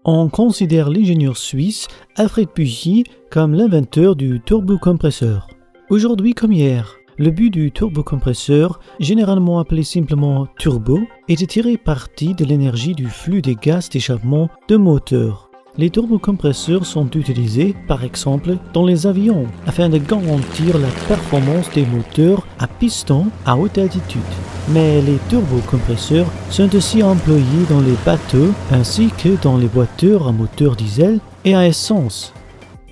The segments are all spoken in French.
On considère l'ingénieur suisse Alfred Büchi comme l'inventeur du turbocompresseur. Aujourd'hui comme hier, le but du turbocompresseur, généralement appelé simplement turbo, est de tirer parti de l'énergie du flux des gaz d'échappement de moteur. Les turbocompresseurs sont utilisés, par exemple, dans les avions, afin de garantir la performance des moteurs à piston à haute altitude. Mais les turbocompresseurs sont aussi employés dans les bateaux ainsi que dans les voitures à moteur diesel et à essence.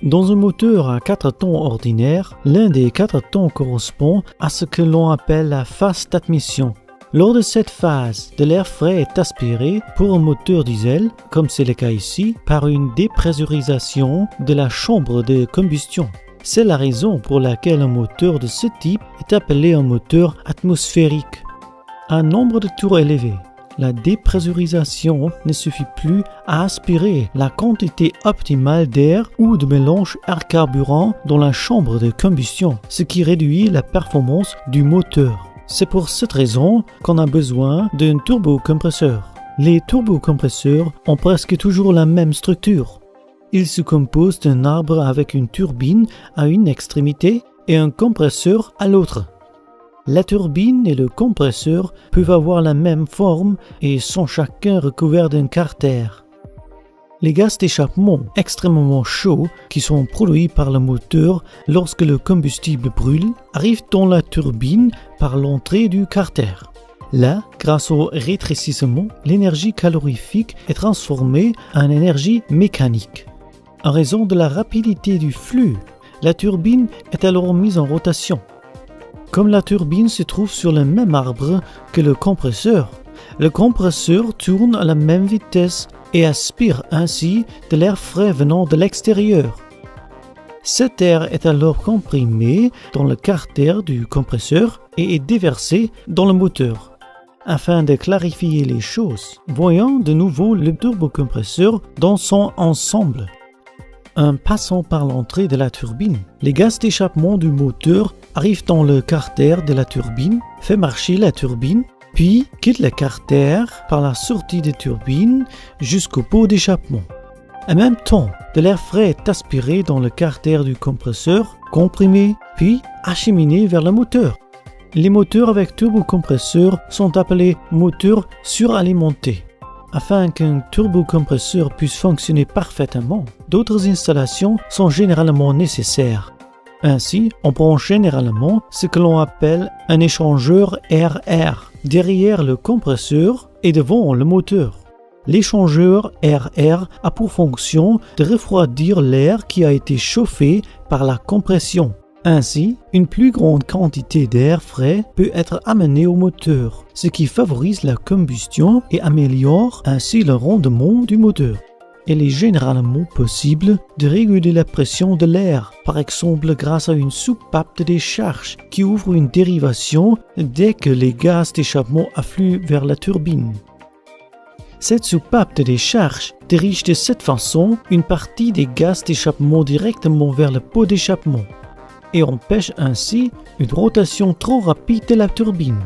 Dans un moteur à 4 temps ordinaire, l'un des 4 temps correspond à ce que l'on appelle la phase d'admission. Lors de cette phase, de l'air frais est aspiré pour un moteur diesel, comme c'est le cas ici, par une dépressurisation de la chambre de combustion. C'est la raison pour laquelle un moteur de ce type est appelé un moteur atmosphérique. À un nombre de tours élevé, la dépressurisation ne suffit plus à aspirer la quantité optimale d'air ou de mélange air-carburant dans la chambre de combustion, ce qui réduit la performance du moteur. C'est pour cette raison qu'on a besoin d'un turbocompresseur. Les turbocompresseurs ont presque toujours la même structure. Ils se composent d'un arbre avec une turbine à une extrémité et un compresseur à l'autre. La turbine et le compresseur peuvent avoir la même forme et sont chacun recouverts d'un carter. Les gaz d'échappement extrêmement chauds qui sont produits par le moteur lorsque le combustible brûle arrivent dans la turbine par l'entrée du carter. Là, grâce au rétrécissement, l'énergie calorifique est transformée en énergie mécanique. En raison de la rapidité du flux, la turbine est alors mise en rotation. Comme la turbine se trouve sur le même arbre que le compresseur tourne à la même vitesse et aspire ainsi de l'air frais venant de l'extérieur. Cet air est alors comprimé dans le carter du compresseur et est déversé dans le moteur. Afin de clarifier les choses, voyons de nouveau le turbocompresseur dans son ensemble. En passant par l'entrée de la turbine, les gaz d'échappement du moteur arrivent dans le carter de la turbine, fait marcher la turbine, puis quitte le carter par la sortie de turbine jusqu'au pot d'échappement. En même temps, de l'air frais est aspiré dans le carter du compresseur, comprimé, puis acheminé vers le moteur. Les moteurs avec turbocompresseur sont appelés moteurs suralimentés. Afin qu'un turbocompresseur puisse fonctionner parfaitement, d'autres installations sont généralement nécessaires. Ainsi, on prend généralement ce que l'on appelle un échangeur air-air derrière le compresseur et devant le moteur. L'échangeur air-air a pour fonction de refroidir l'air qui a été chauffé par la compression. Ainsi, une plus grande quantité d'air frais peut être amenée au moteur, ce qui favorise la combustion et améliore ainsi le rendement du moteur. Il est généralement possible de réguler la pression de l'air, par exemple grâce à une soupape de décharge qui ouvre une dérivation dès que les gaz d'échappement affluent vers la turbine. Cette soupape de décharge dirige de cette façon une partie des gaz d'échappement directement vers le pot d'échappement et empêche ainsi une rotation trop rapide de la turbine.